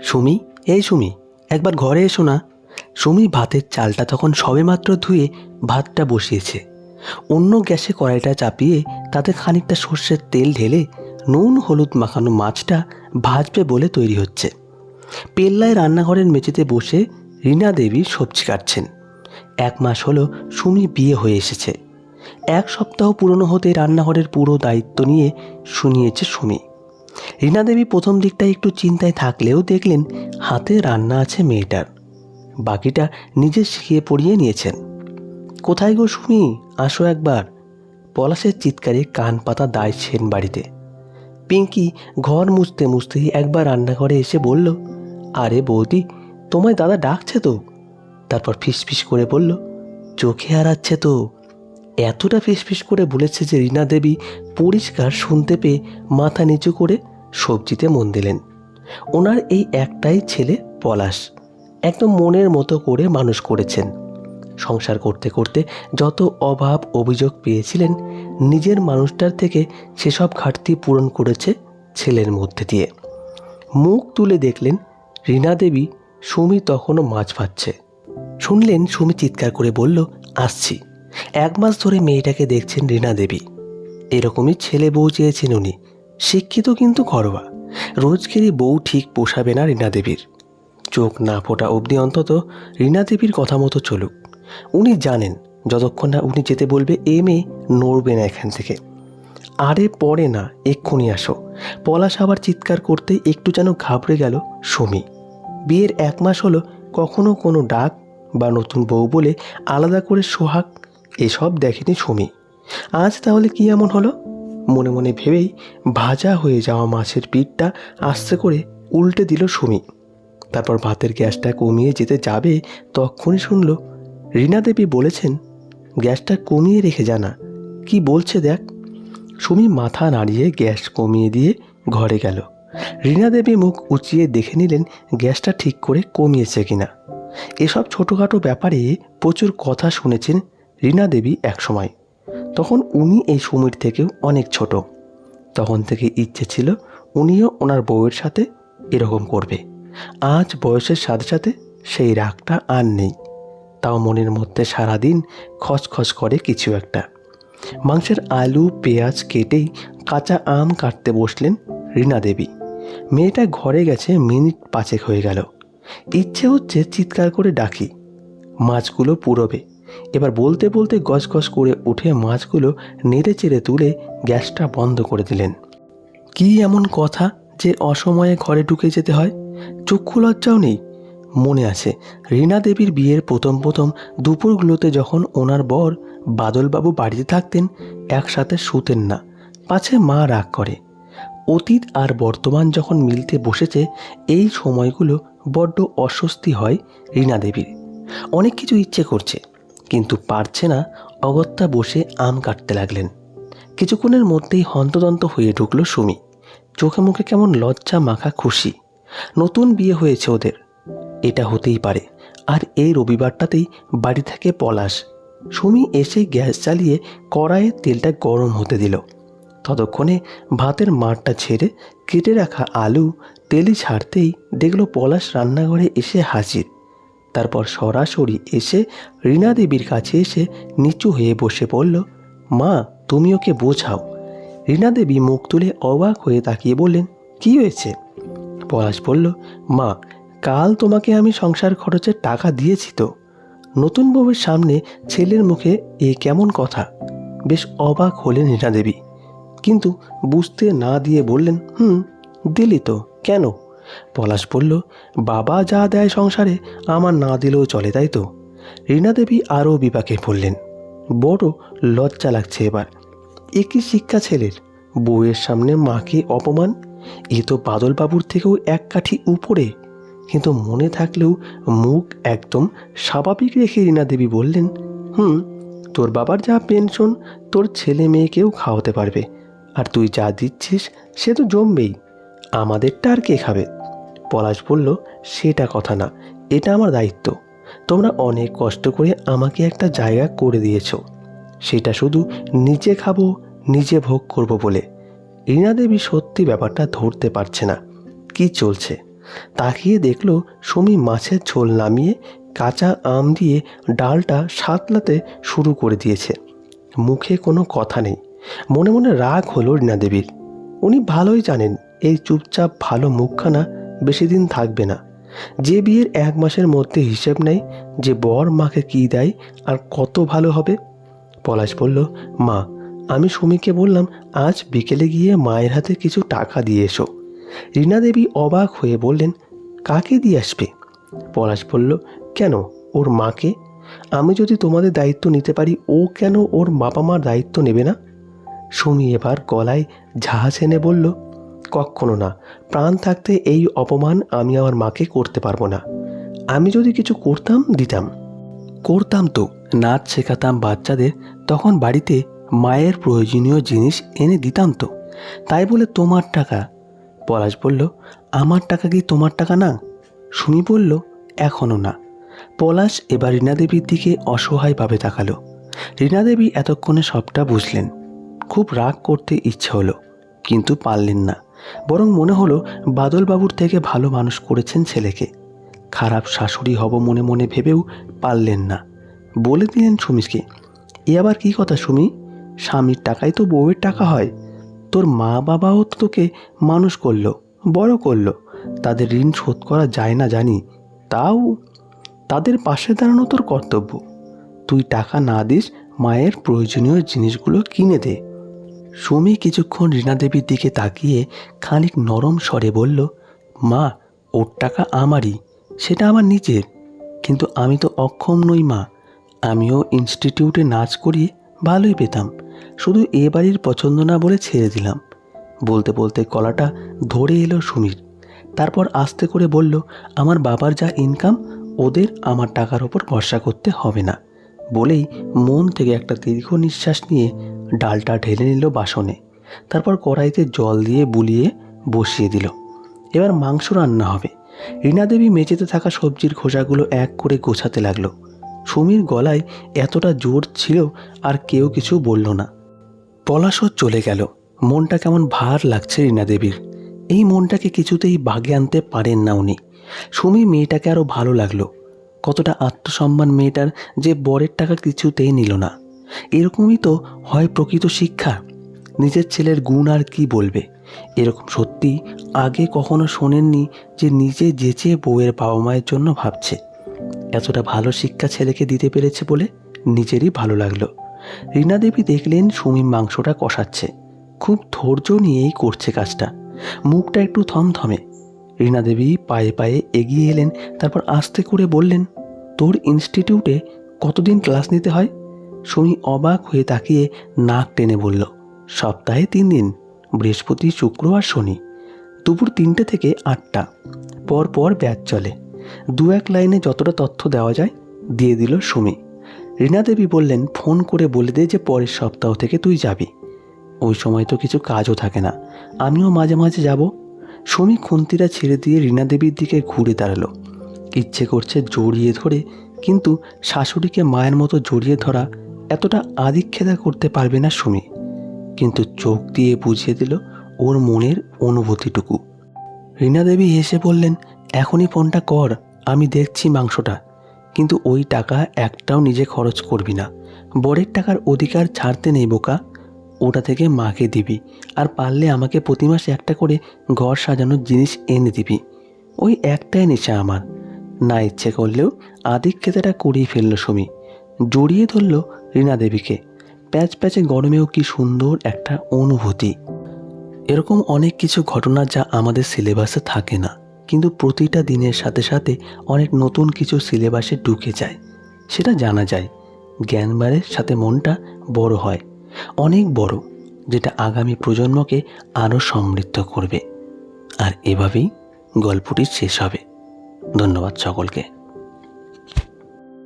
সুমি, এই সুমি, একবার ঘরে এসো না। সুমি ভাতের চালটা তখন সবেমাত্র ধুয়ে ভাতটা বসিয়েছে। অন্য গ্যাসে কড়াইটা চাপিয়ে তাতে খানিকটা সর্ষের তেল ঢেলে নুন হলুদ মাখানো মাছটা ভাজবে বলে তৈরি হচ্ছে। পেল্লায় রান্নাঘরের মেঝেতে বসে রীনা দেবী সবজি কাটছেন। 1 মাস হলো সুমি বিয়ে হয়ে এসেছে। 1 সপ্তাহ পুরনো হতে রান্নাঘরের পুরো দায়িত্ব নিয়ে শুনিয়েছে সুমি। রীনা দেবী প্রথম দিকটা একটু চিন্তায় থাকলেও দেখলেন হাতে রান্না আছে মেয়েটার, বাকিটা নিজে শিখিয়ে পড়িয়ে নিয়েছেন। কোথায় গো সুমি, আসো একবার। পলাশের চিৎকারে কান পাতা দায় সেন বাড়িতে। পিঙ্কি ঘর মুছতে মুছতেই একবার রান্নাঘরে এসে বলল, আরে বৌদি, তোমায় দাদা ডাকছে তো। তারপর ফিসফিস করে বলল, চোখে হারাচ্ছে তো। এতটা ফিসফিস করে বলেছে যে রীনা দেবী পরিষ্কার শুনতে পেয়ে মাথা নিচু করে সবজিতে মন দিলেন। ওনার এই একটাই ছেলে পলাশ, একদম মনের মতো করে মানুষ করেছেন। সংসার করতে করতে যত অভাব অভিযোগ পেয়েছিলেন, নিজের মানুষটার থেকে সেসব ঘাটতি পূরণ করেছে ছেলের মধ্যে দিয়ে। মুখ তুলে দেখলেন রীনা দেবী। সুমি তখনও মাছ ভাজছে। শুনলেন সুমি চিৎকার করে বলল, আসছি। 1 মাস ধরে মেয়েটাকে দেখছেন রীনা দেবী। এরকমই ছেলে বউ চেয়েছেন উনি, শিক্ষিত কিন্তু ঘরোয়া। রোজগেরই বউ ঠিক পোষাবে না রীনা দেবীর। চোখ না ফোটা অবধি অন্তত রীনা দেবীর কথা মতো চলুক। উনি জানেন যতক্ষণ না উনি যেতে বলবে এ মেয়ে নড়বে না এখান থেকে। আরে পড়ে না, এক্ষুনি আসো। পলাশ আবার চিৎকার করতে একটু যেন ঘাবড়ে গেল সুমি। বিয়ের 1 মাস হলো, কখনো কোনো ডাক বা নতুন বউ বলে আলাদা করে সোহাগ এসব দেখেনি সুমি। আজ তাহলে কি এমন হলো? মনে মনে ভেবেই ভাজা হয়ে যাওয়া মাছের পিঠটা আস্তে করে উল্টে দিল সুমি। তারপর ভাতের গ্যাসটা কমিয়ে যেতে যাবে, তখনই শুনল রীনা দেবী বলেছেন, গ্যাসটা কমিয়ে রেখে জানা। কি বলছে দেখ। সুমি মাথা নাড়িয়ে গ্যাস কমিয়ে দিয়ে ঘরে গেল। রীনা দেবী মুখ উঁচিয়ে দেখে নিলেন গ্যাসটা ঠিক করে কমিয়েছে কিনা। এসব ছোটোখাটো ব্যাপারে প্রচুর কথা শুনেছেন রীনা দেবী একসময়। তখন উনি এই সুমির থেকেও অনেক ছোট। তখন থেকে ইচ্ছে ছিল উনিও ওনার বউয়ের সাথে এরকম করবে। আজ বয়সের সাথে সাথে সেই রাগটা আর নেই। তাও মনের মধ্যে সারাদিন খচখচ করে কিছু একটা। মাংসের আলু পেঁয়াজ কেটেই কাঁচা আম কাটতে বসলেন রীনা দেবী। মেয়েটা ঘরে গেছে মিনিট 5 হয়ে গেল। ইচ্ছে হচ্ছে চিৎকার করে ডাকি, মাছগুলো পুরোবে। এবার বলতে বলতে গজগজ করে উঠে মাছগুলো নেড়ে চেড়ে তুলে গ্যাসটা বন্ধ করে দিলেন। কি এমন কথা যে অসময়ে ঘরে ঢুকে যেতে হয়? চক্ষু লজ্জাও নেই। মনে আছে রীনা দেবীর বিয়ের প্রথম দুপুরগুলোতে যখন ওনার বর বাদলবাবু বাড়িতে থাকতেন, একসাথে শুতেন না, পাছে মা রাগ করে। অতীত আর বর্তমান যখন মিলতে বসেছে, এই সময়গুলো বড্ড অস্বস্তি হয় রীনা দেবীর। অনেক কিছু ইচ্ছে করছে, কিন্তু পারছে না। অগত্যা বসে আম কাটতে লাগলেন। কিছুক্ষণের মধ্যেই হন্তদন্ত হয়ে ঢুকলো সুমি। চোখে মুখে কেমন লজ্জা মাখা খুশি। নতুন বিয়ে হয়েছে ওদের, এটা হতেই পারে। আর এই রবিবারটাতেই বাড়ি থেকে পলাশ। সুমি এসে গ্যাস জ্বালিয়ে কড়াইয়ে তেলটা গরম হতে দিল। ততক্ষণে ভাতের মাড়টা ছেড়ে কেটে রাখা আলু তেলে ছাড়তেই দেখলো পলাশ রান্নাঘরে এসে হাজির। তারপর সরাসরি এসে রীনা দেবীর কাছে এসে নিচু হয়ে বসে পড়ল, মা তুমি ওকে বোঝাও। রীনা দেবী মুখ তুলে অবাক হয়ে তাকিয়ে বললেন, কি হয়েছে? পলাশ বলল, মা কাল তোমাকে আমি সংসার খরচের টাকা দিয়েছি তো। নতুন বউয়ের সামনে ছেলের মুখে এ কেমন কথা? বেশ অবাক হলেন রীনা দেবী, কিন্তু বুঝতে না দিয়ে বললেন, দিলি তো, কেন? পলাশ বলল, বাবা যা দেয় সংসারে আমার না দিলেও চলে, তাই তো? রীনা দেবী আরও বিপাকে পড়লেন। বড় লজ্জা লাগছে এবার। একই শিক্ষা ছেলের, বউয়ের সামনে মাকে অপমান। এ তো বাদলবাবুর থেকেও 1 কাঠি উপরে। কিন্তু মনে থাকলেও মুখ একদম স্বাভাবিক রেখে রীনা দেবী বললেন, তোর বাবার যা পেনশন তোর ছেলে মেয়েকেও খাওয়াতে পারবে, আর তুই যা দিচ্ছিস সে তো জমবেই। আমাদেরটা আর কে খাবে? পলাশ বলল, সেটা কথা না, এটা আমার দায়িত্ব। তোমরা অনেক কষ্ট করে আমাকে একটা জায়গা করে দিয়েছ, সেটা শুধু নিজে খাবো, নিজে ভোগ করব বলে। রীনা দেবী সত্যি ব্যাপারটা ধরতে পারছে না। কি চলছে? তাকিয়ে দেখলো সুমি মাছের ঝোল নামিয়ে কাঁচা আম দিয়ে ডালটা সাতলাতে শুরু করে দিয়েছে। মুখে কোনো কথা নেই, মনে মনে রাগ হলো রীনা দেবীর। উনি ভালোই জানেন এই চুপচাপ ভালো মুখখানা বেশি দিন থাকবে না। যে বিয়ের 1 মাসের মধ্যে হিসেব নেই যে বর মাকে কী দেয় আর কত ভালো হবে। পলাশ বলল, মা, আমি সুমিকে বললাম আজ বিকেলে গিয়ে মায়ের হাতে কিছু টাকা দিয়ে এসো। রীনা দেবী অবাক হয়ে বললেন, কাকে দিয়ে আসবে? পলাশ বলল, কেন, ওর মাকে? আমি যদি তোমাদের দায়িত্ব নিতে পারি, ও কেন ওর বাবা মার দায়িত্ব নেবে না? সুমি এবার গলায় ঝাঁঝ এনে বলল, কক্ষনো না, প্রাণ থাকতে এই অপমান আমি আমার মাকে করতে পারবো না। আমি যদি কিছু করতাম দিতাম, করতাম তো, নাচ শেখাতাম বাচ্চাদের, তখন বাড়িতে মায়ের প্রয়োজনীয় জিনিস এনে দিতাম তো। তাই বলে তোমার টাকা? পলাশ বলল, আমার টাকা কি তোমার টাকা না? সুমি বলল, এখনও না। পলাশ এবার রীনা দেবীর দিকে অসহায়ভাবে তাকালো। রীনা দেবী এতক্ষণে সবটা বুঝলেন। খুব রাগ করতে ইচ্ছে হলো, কিন্তু পারলেন না। বরং মনে হলো বাদলবাবুর থেকে ভালো মানুষ করেছেন ছেলেকে। খারাপ শাশুড়ি হব মনে মনে ভেবেও পারলেন না। বলে দিলেন সুমিকে, এ আবার কী কথা সুমি? স্বামীর টাকাই তো বউয়ের টাকা হয়। তোর মা বাবাও তো তোকে মানুষ করলো, বড় করলো। তাদের ঋণ শোধ করা যায় না জানি, তাও তাদের পাশে দাঁড়ানো তোর কর্তব্য। তুই টাকা না দিস, মায়ের প্রয়োজনীয় জিনিসগুলো কিনে দে। সুমি কিছুক্ষণ রীনা দেবীর দিকে তাকিয়ে খানিক নরম স্বরে বলল, মা, ওর টাকা আমারই, সেটা আমার নিজের। কিন্তু আমি তো অক্ষম নই মা। আমিও ইনস্টিটিউটে নাচ করিয়ে ভালোই পেতাম, শুধু এ বাড়ির পছন্দ না বলে ছেড়ে দিলাম। বলতে বলতে গলাটা ধরে এলো সুমির। তারপর আস্তে করে বলল, আমার বাবার যা ইনকাম, ওদের আমার টাকার ওপর ভরসা করতে হবে না। বলেই মন থেকে একটা দীর্ঘ নিঃশ্বাস নিয়ে ডালটা ঢেলে নিল বাসনে। তারপর কড়াইতে জল দিয়ে বুলিয়ে বসিয়ে দিল। এবার মাংস রান্না হবে। রীনা দেবী মেঝেতে থাকা সবজির খোসাগুলো এক করে গোছাতে লাগলো। সুমির গলায় এতটা জোর ছিল আর কেউ কিছু বলল না। পলাশও চলে গেল। মনটা কেমন ভার লাগছে রীনা দেবীর। এই মনটাকে কিছুতেই বাগে আনতে পারেন না উনি। সুমি মেয়েটাকে আরও ভালো লাগলো। কতটা আত্মসম্মান মেয়েটার, যে বরের টাকা কিছুতেই নিল না। এরকমই তো হয় প্রকৃত শিক্ষা। নিজের ছেলের গুণ আর কি বলবে। এরকম সত্যি আগে কখনো শোনেননি যে নিজে যেচে বউয়ের বাবা মায়ের জন্য ভাবছে। এতটা ভালো শিক্ষা ছেলেকে দিতে পেরেছে বলে নিজেরই ভালো লাগলো। রীনা দেবী দেখলেন সুমি মাংসটা কষাচ্ছে, খুব ধৈর্য নিয়েই করছে কাজটা। মুখটা একটু থমথমে। রীনা দেবী পায়ে পায়ে এগিয়ে এলেন, তারপর আস্তে করে বললেন, তোর ইনস্টিটিউটে কতদিন ক্লাস নিতে হয়? সুমি অবাক হয়ে তাকিয়ে নাক টেনে বলল, সপ্তাহে 3 দিন, বৃহস্পতি, শুক্র আর শনি। দুপুর 3টে থেকে 8টা, পর পর ব্যাচ চলে। 2-1 লাইনে যতটা তথ্য দেওয়া যায় দিয়ে দিল সুমি। রীনা দেবী বললেন, ফোন করে বলে দে যে পরের সপ্তাহ থেকে তুই যাবি। ওই সময় তো কিছু কাজও থাকে না, আমিও মাঝে মাঝে যাব। সুমি খুন্তিটা ছেড়ে দিয়ে রীনা দেবীর দিকে ঘুরে দাঁড়ালো। ইচ্ছে করছে জড়িয়ে ধরে, কিন্তু শাশুড়িকে মায়ের মতো জড়িয়ে ধরা এতটা আদিক্ষেতা করতে পারবে না সুমি। কিন্তু চোখ দিয়ে বুঝিয়ে দিল ওর মনের অনুভূতিটুকু। রীনা দেবী হেসে বললেন, এখনই ফোনটা কর, আমি দেখছি মাংসটা। কিন্তু ওই টাকা একটাও নিজে খরচ করবি না। বরের টাকার অধিকার ছাড়তে নেই বোকা। ওটা থেকে মাকে দিবি, আর পারলে আমাকে প্রতি মাসে একটা করে ঘর সাজানোর জিনিস এনে দিবি। ওই একটাই নেশা আমার। না ইচ্ছে করলেও আদিক্ষেতাটা করেই ফেলল সুমি। জড়িয়ে ধরল রীনা দেবীকে। প্যাচ প্যাচে গরমেও কি সুন্দর একটা অনুভূতি। এরকম অনেক কিছু ঘটনা যা আমাদের সিলেবাসে থাকে না, কিন্তু প্রতিটা দিনের সাথে সাথে অনেক নতুন কিছু সিলেবাসে ঢুকে যায়। সেটা জানা যায়। জ্ঞানবারের সাথে মনটা বড় হয়, অনেক বড়, যেটা আগামী প্রজন্মকে আরও সমৃদ্ধ করবে। আর এভাবেই গল্পটি শেষ হবে। ধন্যবাদ সকলকে।